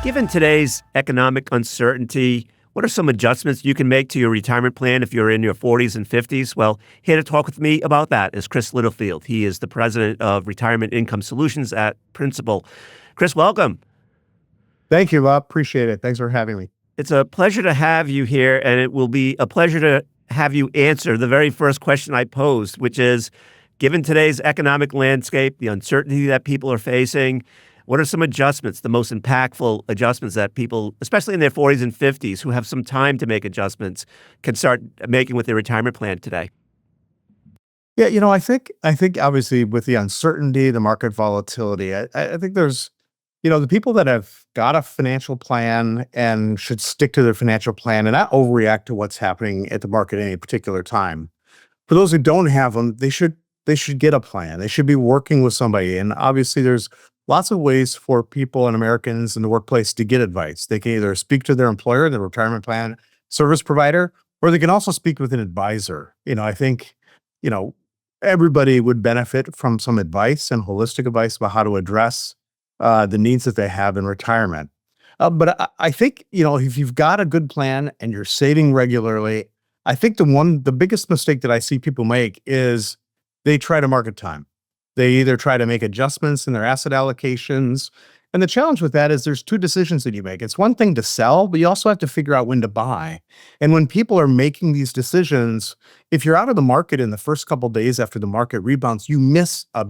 Given today's economic uncertainty, what are some adjustments you can make to your retirement plan if you're in your 40s and 50s? Well, here to talk with me about that is Chris Littlefield. He is the president of Retirement Income Solutions at Principal. Chris, welcome. Thank you, Bob. Appreciate it. Thanks for having me. It's a pleasure to have you here, and it will be a pleasure to have you answer the very first question I posed, which is, given today's economic landscape, the uncertainty that people are facing, what are some adjustments, the most impactful adjustments that people, especially in their 40s and 50s, who have some time to make adjustments, can start making with their retirement plan today? Yeah, I think obviously with the uncertainty, the market volatility, I think there's, the people that have got a financial plan and should stick to their financial plan and not overreact to what's happening at the market at any particular time. For those who don't have them, they should get a plan. They should be working with somebody. And obviously there's lots of ways for people and Americans in the workplace to get advice. They can either speak to their employer, their retirement plan service provider, or they can also speak with an advisor. I think, you know, everybody would benefit from some advice and holistic advice about how to address the needs that they have in retirement. But I think, if you've got a good plan and you're saving regularly, I think the biggest mistake that I see people make is they try to market time. They either try to make adjustments in their asset allocations. And the challenge with that is there's two decisions that you make. It's one thing to sell, but you also have to figure out when to buy. And when people are making these decisions, if you're out of the market in the first couple days after the market rebounds, you miss a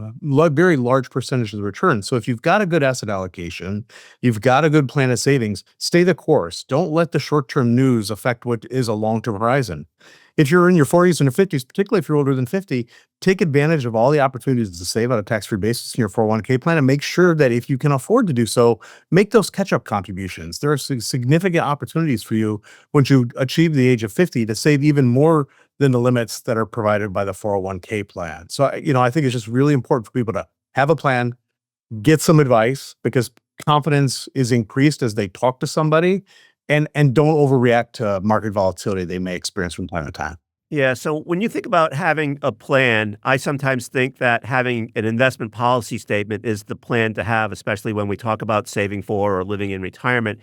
very large percentage of the return. So if you've got a good asset allocation, you've got a good plan of savings, stay the course. Don't let the short-term news affect what is a long-term horizon. If you're in your 40s and your 50s, particularly if you're older than 50, take advantage of all the opportunities to save on a tax-free basis in your 401k plan and make sure that if you can afford to do so, make those catch-up contributions. There are significant opportunities for you once you achieve the age of 50 to save even more than the limits that are provided by the 401k plan. So, I think it's just really important for people to have a plan, get some advice, because confidence is increased as they talk to somebody, and don't overreact to market volatility they may experience from time to time. Yeah. So when you think about having a plan, I sometimes think that having an investment policy statement is the plan to have, especially when we talk about saving for or living in retirement.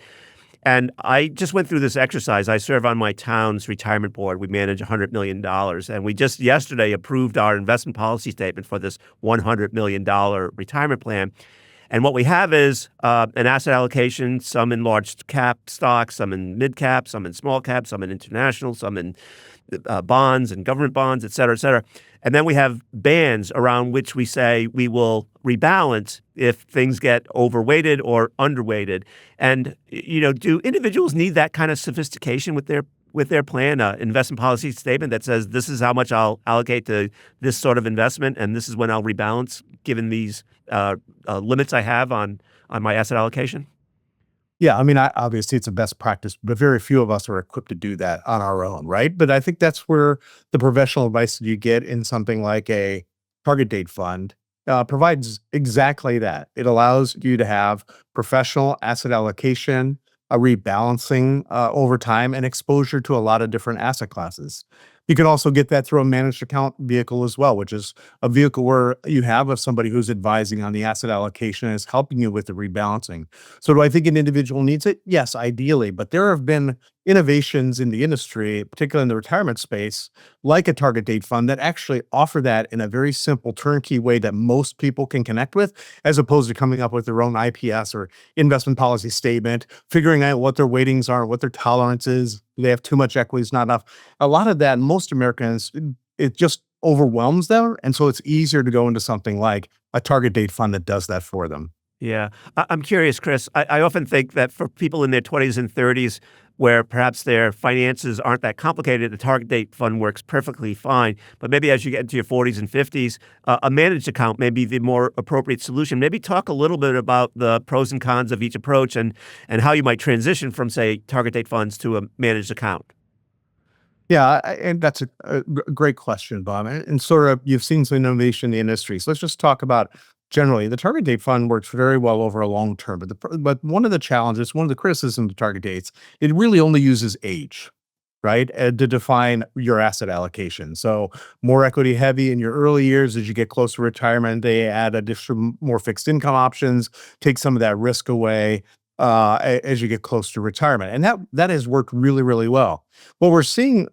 And I just went through this exercise. I serve on my town's retirement board. We manage $100 million. And we just yesterday approved our investment policy statement for this $100 million retirement plan. And what we have is an asset allocation, some in large cap stocks, some in mid cap, some in small cap, some in international, some in bonds and government bonds, et cetera, et cetera. And then we have bands around which we say we will rebalance if things get overweighted or underweighted. And, do individuals need that kind of sophistication with their plan, investment policy statement that says this is how much I'll allocate to this sort of investment and this is when I'll rebalance given these limits I have on my asset allocation? Yeah, obviously it's a best practice, but very few of us are equipped to do that on our own, right? But I think that's where the professional advice that you get in something like a target date fund provides exactly that. It allows you to have professional asset allocation, a rebalancing over time, and exposure to a lot of different asset classes. You can also get that through a managed account vehicle as well, which is a vehicle where you have somebody who's advising on the asset allocation and is helping you with the rebalancing. So do I think an individual needs it? Yes, ideally. But there have been innovations in the industry, particularly in the retirement space, like a target date fund that actually offer that in a very simple turnkey way that most people can connect with, as opposed to coming up with their own IPS or investment policy statement, figuring out what their weightings are, what their tolerance is. Do they have too much equities, not enough? A lot of that, most Americans, it just overwhelms them. And so it's easier to go into something like a target date fund that does that for them. Yeah. I'm curious, Chris. I often think that for people in their 20s and 30s, where perhaps their finances aren't that complicated, the target date fund works perfectly fine. But maybe as you get into your 40s and 50s, a managed account may be the more appropriate solution. Maybe talk a little bit about the pros and cons of each approach and how you might transition from, say, target date funds to a managed account. Yeah, and that's a great question, Bob. And sort of, you've seen some innovation in the industry. So let's just talk about generally the target date fund works very well over a long term. But one of the challenges, one of the criticisms of target dates, it really only uses age, right, to define your asset allocation. So more equity heavy in your early years. As you get close to retirement, they add additional more fixed income options, take some of that risk away. as you get close to retirement, and that has worked really, really well. What we're seeing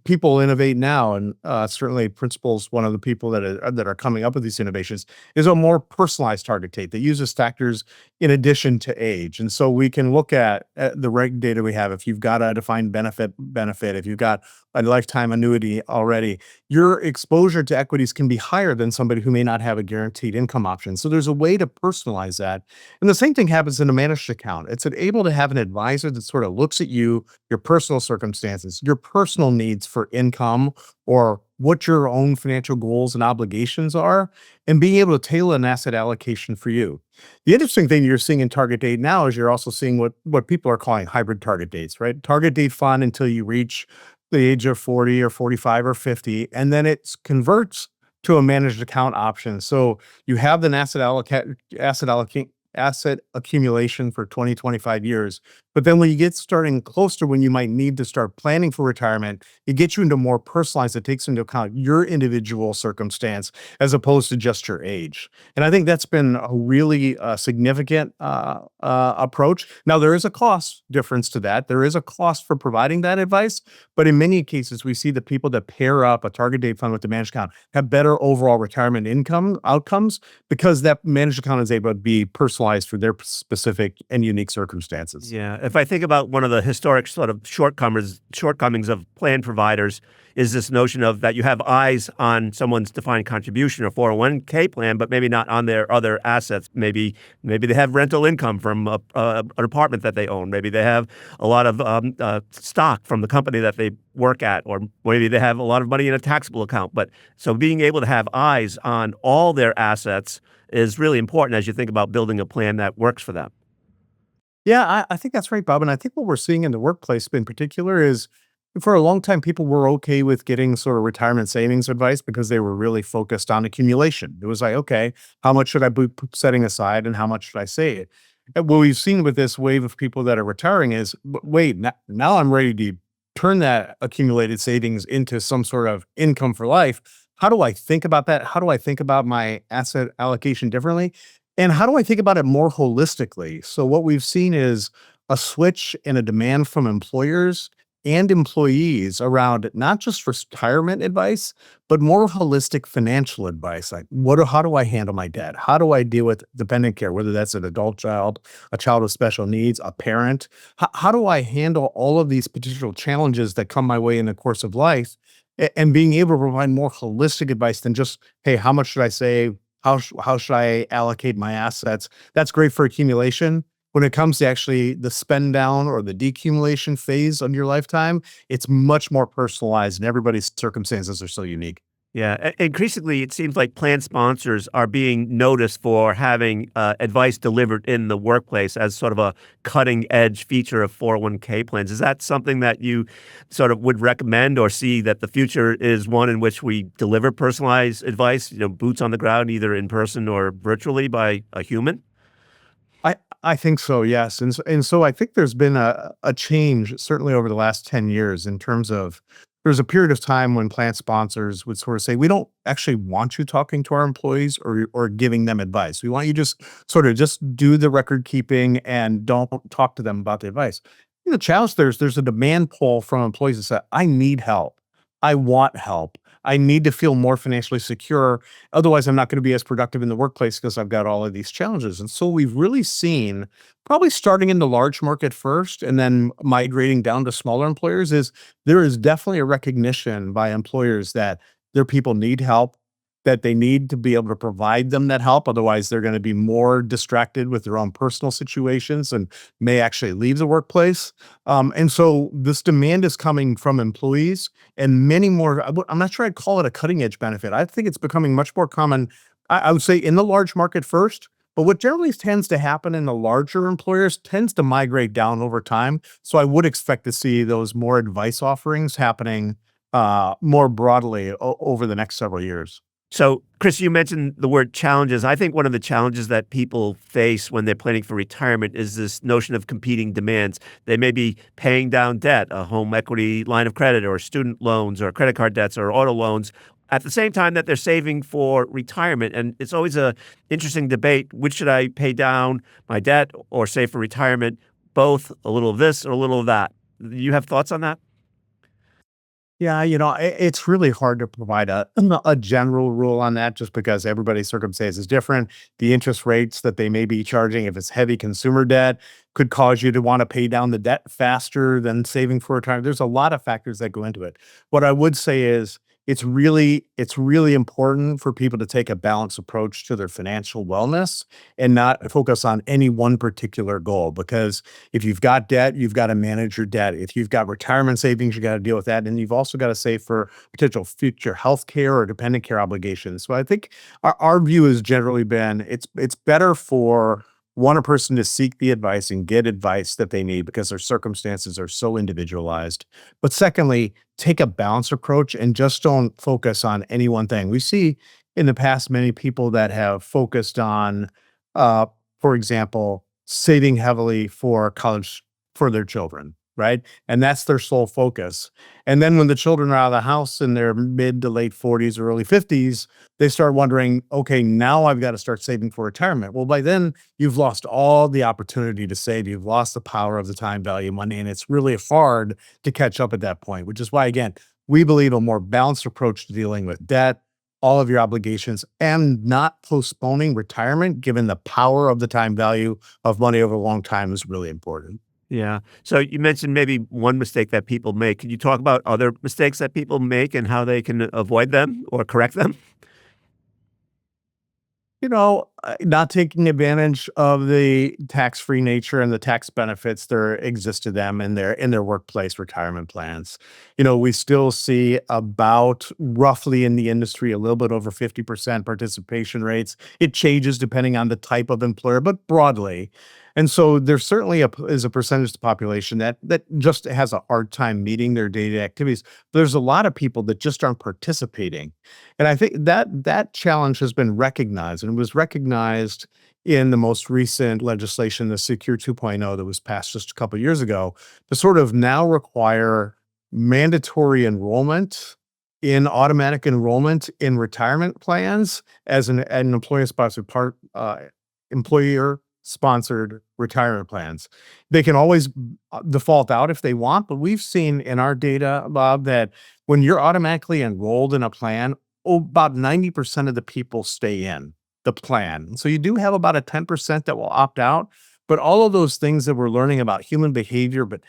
people innovate now, and certainly Principal's one of the people that are coming up with these innovations, is a more personalized target date that uses factors in addition to age. And so we can look at the reg data we have. If you've got a defined benefit, if you've got a lifetime annuity already, your exposure to equities can be higher than somebody who may not have a guaranteed income option. So there's a way to personalize that. And the same thing happens in a managed account. It's able to have an advisor that sort of looks at you, your personal circumstances, your personal needs for income, or what your own financial goals and obligations are, and being able to tailor an asset allocation for you. The interesting thing you're seeing in target date now is you're also seeing what people are calling hybrid target dates, right? Target date fund until you reach the age of 40 or 45 or 50, and then it converts to a managed account option. So you have an asset accumulation for 20, 25 years. But then when you get starting close to when you might need to start planning for retirement, it gets you into more personalized. It takes into account your individual circumstance as opposed to just your age. And I think that's been a really significant approach. Now, there is a cost difference to that. There is a cost for providing that advice. But in many cases, we see the people that pair up a target date fund with the managed account have better overall retirement income outcomes because that managed account is able to be personalized for their specific and unique circumstances. Yeah. If I think about one of the historic sort of shortcomings of plan providers is this notion of that you have eyes on someone's defined contribution or 401k plan, but maybe not on their other assets. Maybe they have rental income from an apartment that they own. Maybe they have a lot of stock from the company that they work at, or maybe they have a lot of money in a taxable account. But so being able to have eyes on all their assets is really important as you think about building a plan that works for them. Yeah, I think that's right, Bob. And I think what we're seeing in the workplace in particular is for a long time, people were okay with getting sort of retirement savings advice because they were really focused on accumulation. It was like, okay, how much should I be setting aside and how much should I save? And what we've seen with this wave of people that are retiring is, wait, now I'm ready to turn that accumulated savings into some sort of income for life. How do I think about that? How do I think about my asset allocation differently? And how do I think about it more holistically? So what we've seen is a switch and a demand from employers and employees around not just retirement advice, but more holistic financial advice. Like how do I handle my debt? How do I deal with dependent care, whether that's an adult child, a child with special needs, a parent? How do I handle all of these potential challenges that come my way in the course of life? And being able to provide more holistic advice than just, hey, how much should I save? How should I allocate my assets? That's great for accumulation. When it comes to actually the spend down or the decumulation phase of your lifetime, it's much more personalized and everybody's circumstances are so unique. Yeah, increasingly, it seems like plan sponsors are being noticed for having advice delivered in the workplace as sort of a cutting edge feature of 401k plans. Is that something that you sort of would recommend or see that the future is one in which we deliver personalized advice, boots on the ground, either in person or virtually by a human? I think so, yes. And so I think there's been a change certainly over the last 10 years in terms of there's a period of time when plan sponsors would sort of say, we don't actually want you talking to our employees or giving them advice. We want you just sort of just do the record keeping and don't talk to them about the advice. The challenge there's a demand pull from employees that say, I need help. I want help. I need to feel more financially secure. Otherwise, I'm not going to be as productive in the workplace because I've got all of these challenges. And so we've really seen, probably starting in the large market first and then migrating down to smaller employers, is there is definitely a recognition by employers that their people need help, that they need to be able to provide them that help. Otherwise, they're going to be more distracted with their own personal situations and may actually leave the workplace. And so this demand is coming from employees and many more. I'm not sure I'd call it a cutting edge benefit. I think it's becoming much more common, I would say, in the large market first. But what generally tends to happen in the larger employers tends to migrate down over time. So I would expect to see those more advice offerings happening more broadly over the next several years. So, Chris, you mentioned the word challenges. I think one of the challenges that people face when they're planning for retirement is this notion of competing demands. They may be paying down debt, a home equity line of credit, or student loans, or credit card debts, or auto loans, at the same time that they're saving for retirement. And it's always a interesting debate. Which should I pay down my debt or save for retirement? Both, a little of this or a little of that. You have thoughts on that? Yeah, it's really hard to provide a general rule on that just because everybody's circumstance is different. The interest rates that they may be charging, if it's heavy consumer debt, could cause you to want to pay down the debt faster than saving for retirement. There's a lot of factors that go into it. What I would say is it's really important for people to take a balanced approach to their financial wellness and not focus on any one particular goal, because if you've got debt, you've got to manage your debt. If you've got retirement savings, you got to deal with that. And you've also got to save for potential future health care or dependent care obligations. So I think our view has generally been it's better for a person to seek the advice and get advice that they need because their circumstances are so individualized. But secondly, take a balanced approach and just don't focus on any one thing. We see in the past many people that have focused on, uh, for example, saving heavily for college for their children, right? And that's their sole focus. And then when the children are out of the house in their mid to late 40s or early 50s, they start wondering, okay, now I've got to start saving for retirement. Well, by then you've lost all the opportunity to save. You've lost the power of the time value of money, and it's really hard to catch up at that point, which is why, again, we believe a more balanced approach to dealing with debt, all of your obligations, and not postponing retirement, given the power of the time value of money over a long time, is really important. Yeah. So you mentioned maybe one mistake that people make. Can you talk about other mistakes that people make and how they can avoid them or correct them? Not taking advantage of the tax-free nature and the tax benefits there exist to them in their workplace retirement plans. We still see about roughly in the industry a little bit over 50% participation rates. It changes depending on the type of employer, but broadly. And so there certainly is a percentage of the population that just has a hard time meeting their day-to-day activities. There's a lot of people that just aren't participating. And I think that challenge has been recognized, and it was recognized in the most recent legislation, the Secure 2.0 that was passed just a couple of years ago, to sort of now require mandatory enrollment in automatic enrollment in retirement plans as an employer sponsored retirement plans. They can always default out if they want, but we've seen in our data, Bob, that when you're automatically enrolled in a plan, about 90% of the people stay in the plan. So you do have about a 10% that will opt out, but all of those things that we're learning about human behavior, but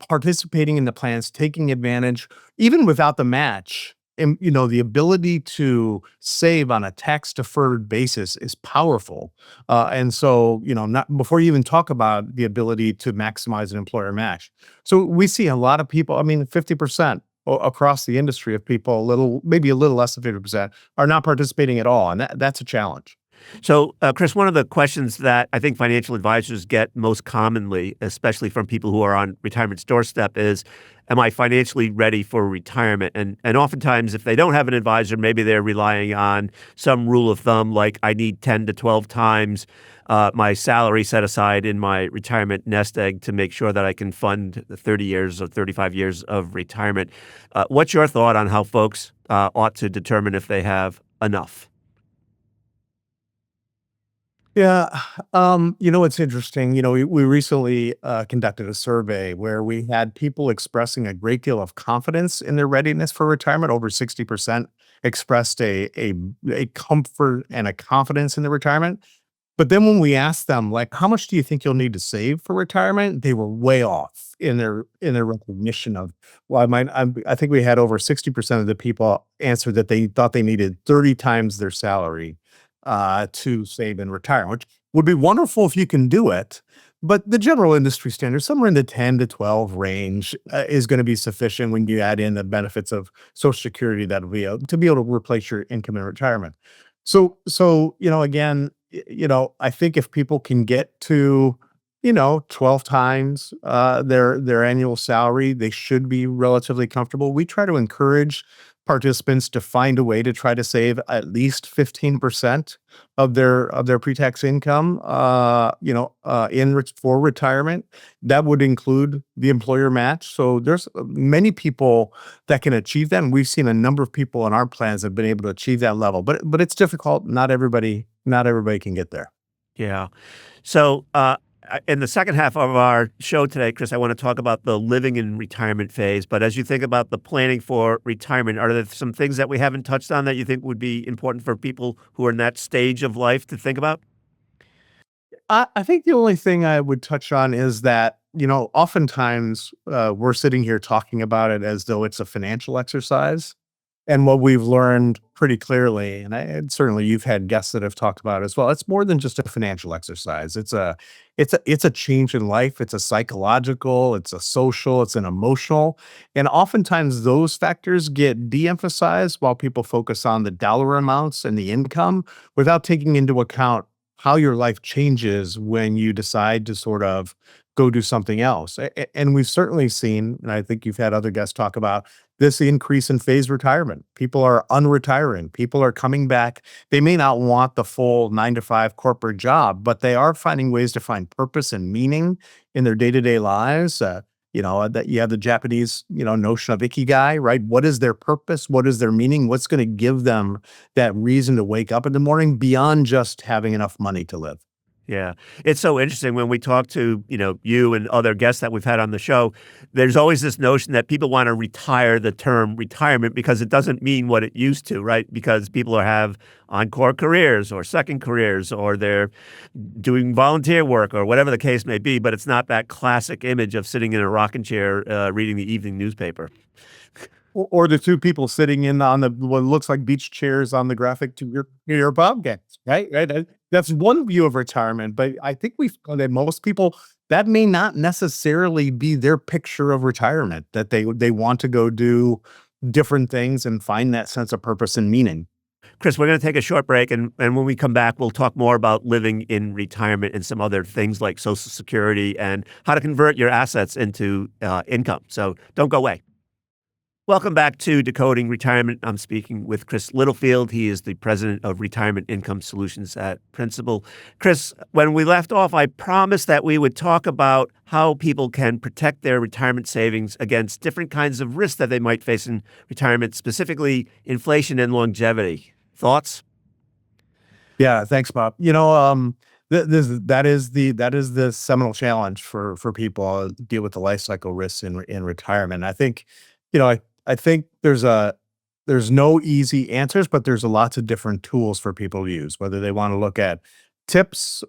participating in the plans, taking advantage, even without the match, and the ability to save on a tax deferred basis is powerful. And so, not before you even talk about the ability to maximize an employer match. So we see a lot of people, I mean, 50% across the industry of people, maybe a little less than 50%, are not participating at all. And that's a challenge. So, Chris, one of the questions that I think financial advisors get most commonly, especially from people who are on retirement's doorstep, is, "Am I financially ready for retirement?" And oftentimes, if they don't have an advisor, maybe they're relying on some rule of thumb, like I need 10 to 12 times my salary set aside in my retirement nest egg to make sure that I can fund the 30 years or 35 years of retirement. What's your thought on how folks ought to determine if they have enough? Yeah. It's interesting. We recently conducted a survey where we had people expressing a great deal of confidence in their readiness for retirement. Over 60% expressed a comfort and a confidence in their retirement. But then when we asked them, like, how much do you think you'll need to save for retirement? They were way off in their recognition of, well, I think we had over 60% of the people answer that they thought they needed 30 times their salary to save in retirement, which would be wonderful if you can do it. But the general industry standard, somewhere in the 10 to 12 range, is going to be sufficient when you add in the benefits of Social Security that'll be to be able to replace your income in retirement. So again, I think if people can get to 12 times their annual salary, they should be relatively comfortable. We try to encourage participants to find a way to try to save at least 15% of their pre-tax income, for retirement. That would include the employer match. So there's many people that can achieve that, and we've seen a number of people in our plans have been able to achieve that level. But it's difficult. Not everybody can get there. Yeah. So, in the second half of our show today, Chris, I want to talk about the living in retirement phase. But as you think about the planning for retirement, are there some things that we haven't touched on that you think would be important for people who are in that stage of life to think about? I think the only thing I would touch on is that, oftentimes we're sitting here talking about it as though it's a financial exercise. And what we've learned pretty clearly, and certainly you've had guests that have talked about it as well, it's more than just a financial exercise. It's a change in life. It's a psychological, it's a social, it's an emotional. And oftentimes those factors get de-emphasized while people focus on the dollar amounts and the income without taking into account how your life changes when you decide to sort of go do something else. And we've certainly seen, and I think you've had other guests talk about this increase in phased retirement. People are unretiring. People are coming back. They may not want the full 9 to 5 corporate job, but they are finding ways to find purpose and meaning in their day-to-day lives. That you have the Japanese, notion of ikigai, right? What is their purpose? What is their meaning? What's going to give them that reason to wake up in the morning beyond just having enough money to live? Yeah. It's so interesting when we talk to, you and other guests that we've had on the show, there's always this notion that people want to retire the term retirement because it doesn't mean what it used to, right? Because people have encore careers or second careers or they're doing volunteer work or whatever the case may be, but it's not that classic image of sitting in a rocking chair reading the evening newspaper. Or the two people sitting in on the what looks like beach chairs on the graphic to your bobcats, right? Right. That's one view of retirement, but I think we've that most people that may not necessarily be their picture of retirement. That they want to go do different things and find that sense of purpose and meaning. Chris, we're going to take a short break. And when we come back, we'll talk more about living in retirement and some other things like Social Security and how to convert your assets into income. So don't go away. Welcome back to Decoding Retirement. I'm speaking with Chris Littlefield. He is the president of Retirement Income Solutions at Principal. Chris, when we left off, I promised that we would talk about how people can protect their retirement savings against different kinds of risks that they might face in retirement, specifically inflation and longevity. Thoughts? Yeah, thanks, Bob. That is the seminal challenge for people deal with the life cycle risks in retirement. I think there's no easy answers, but there's lots of different tools for people to use, whether they want to look at tips,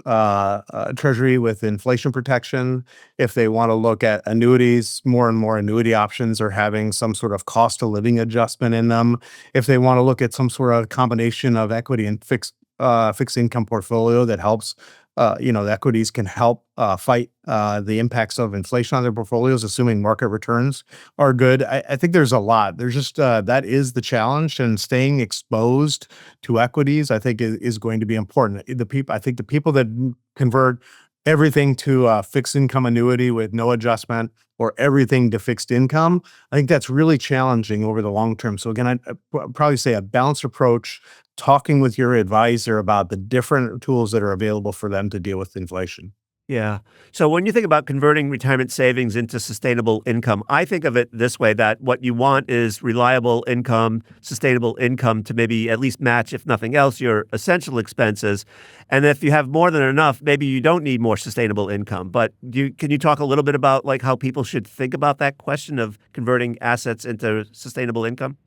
treasury with inflation protection. If they want to look at annuities, more and more annuity options are having some sort of cost of living adjustment in them. If they want to look at some sort of combination of equity and fixed income portfolio that helps, the equities can help fight the impacts of inflation on their portfolios, assuming market returns are good. I think there's a lot. There's just that is the challenge, and staying exposed to equities, I think, is going to be important. I think the people that convert everything to a fixed income annuity with no adjustment or everything to fixed income, I think that's really challenging over the long term. So again, I'd probably say a balanced approach, talking with your advisor about the different tools that are available for them to deal with inflation. Yeah. So when you think about converting retirement savings into sustainable income, I think of it this way, that what you want is reliable income, sustainable income to maybe at least match, if nothing else, your essential expenses. And if you have more than enough, maybe you don't need more sustainable income. But can you talk a little bit about like how people should think about that question of converting assets into sustainable income?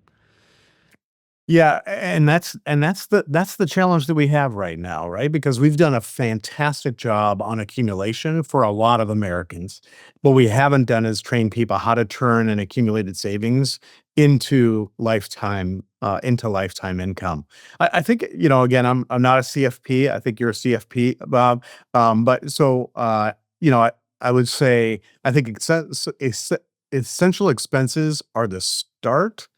Yeah, and that's the challenge that we have right now, right? Because we've done a fantastic job on accumulation for a lot of Americans. What we haven't done is train people how to turn an accumulated savings into lifetime income. I think, again, I'm not a CFP. I think you're a CFP, Bob. But so I would say I think essential expenses are the start,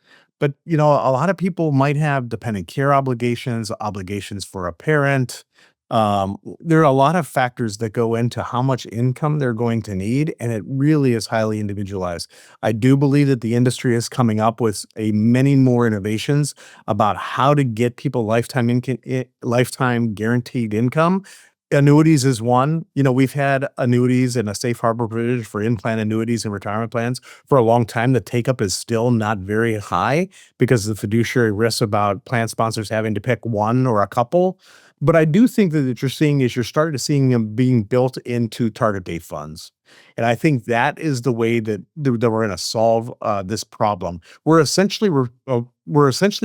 but, a lot of people might have dependent care obligations, obligations for a parent, There are a lot of factors that go into how much income they're going to need, and it really is highly individualized. I do believe that the industry is coming up with many more innovations about how to get people lifetime guaranteed income. Annuities is one. We've had annuities and a safe harbor provision for in-plan annuities and retirement plans for a long time. The take-up is still not very high because of the fiduciary risks about plan sponsors having to pick one or a couple. But I do think that what you're seeing is you're starting to seeing them being built into target date funds. And I think that is the way that we're going to solve this problem. We're essentially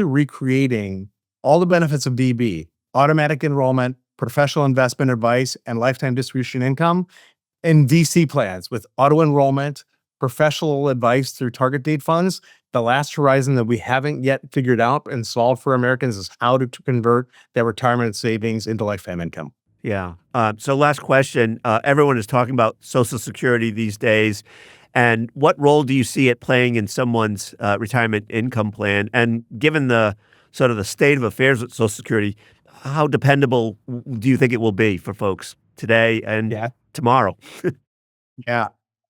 recreating all the benefits of DB, automatic enrollment, professional investment advice, and lifetime distribution income in DC plans with auto enrollment, professional advice through target date funds. The last horizon that we haven't yet figured out and solved for Americans is how to convert their retirement savings into lifetime income. Yeah. So last question. Everyone is talking about Social Security these days. And what role do you see it playing in someone's retirement income plan? And given the sort of the state of affairs with Social Security, how dependable do you think it will be for folks today and Yeah. tomorrow? Yeah.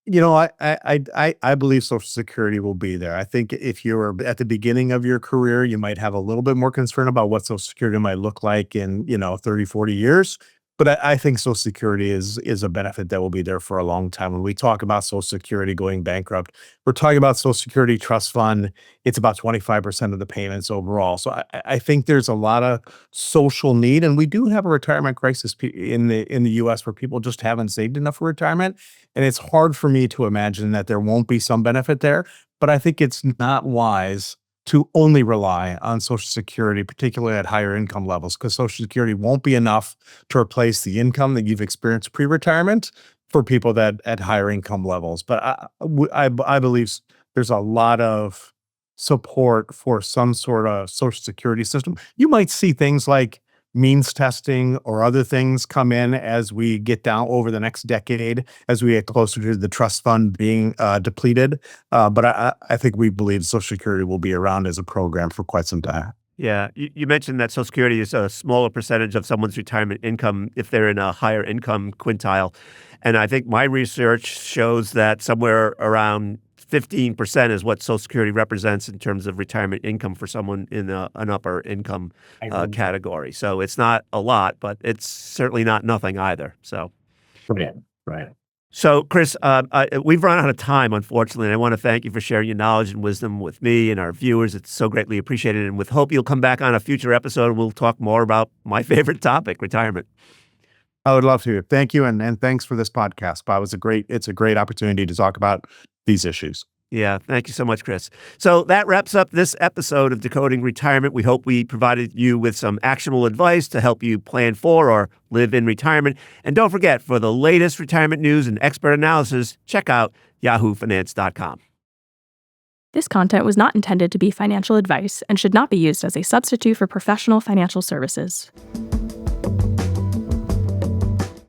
I believe Social Security will be there. I think if you're at the beginning of your career, you might have a little bit more concern about what Social Security might look like in, 30, 40 years. But I think Social Security is a benefit that will be there for a long time. When we talk about Social Security going bankrupt, we're talking about Social Security Trust Fund. It's about 25% of the payments overall. So I think there's a lot of social need, and we do have a retirement crisis in the U.S. where people just haven't saved enough for retirement, and it's hard for me to imagine that there won't be some benefit there. But I think it's not wise to only rely on Social Security, particularly at higher income levels, because Social Security won't be enough to replace the income that you've experienced pre-retirement for people that at higher income levels. But I believe there's a lot of support for some sort of Social Security system. You might see things like means testing or other things come in as we get down over the next decade, as we get closer to the trust fund being depleted. But I think we believe Social Security will be around as a program for quite some time. Yeah. You mentioned that Social Security is a smaller percentage of someone's retirement income if they're in a higher income quintile. And I think my research shows that somewhere around 15% is what Social Security represents in terms of retirement income for someone in an upper income category. So it's not a lot, but it's certainly not nothing either. So, Right. so Chris, we've run out of time, unfortunately, and I want to thank you for sharing your knowledge and wisdom with me and our viewers. It's so greatly appreciated. And with hope you'll come back on a future episode and we'll talk more about my favorite topic, retirement. I would love to. Thank you, and thanks for this podcast, Bob. It's a great opportunity to talk about these issues. Yeah, thank you so much, Chris. So that wraps up this episode of Decoding Retirement. We hope we provided you with some actionable advice to help you plan for or live in retirement. And don't forget, for the latest retirement news and expert analysis, check out yahoofinance.com. This content was not intended to be financial advice and should not be used as a substitute for professional financial services.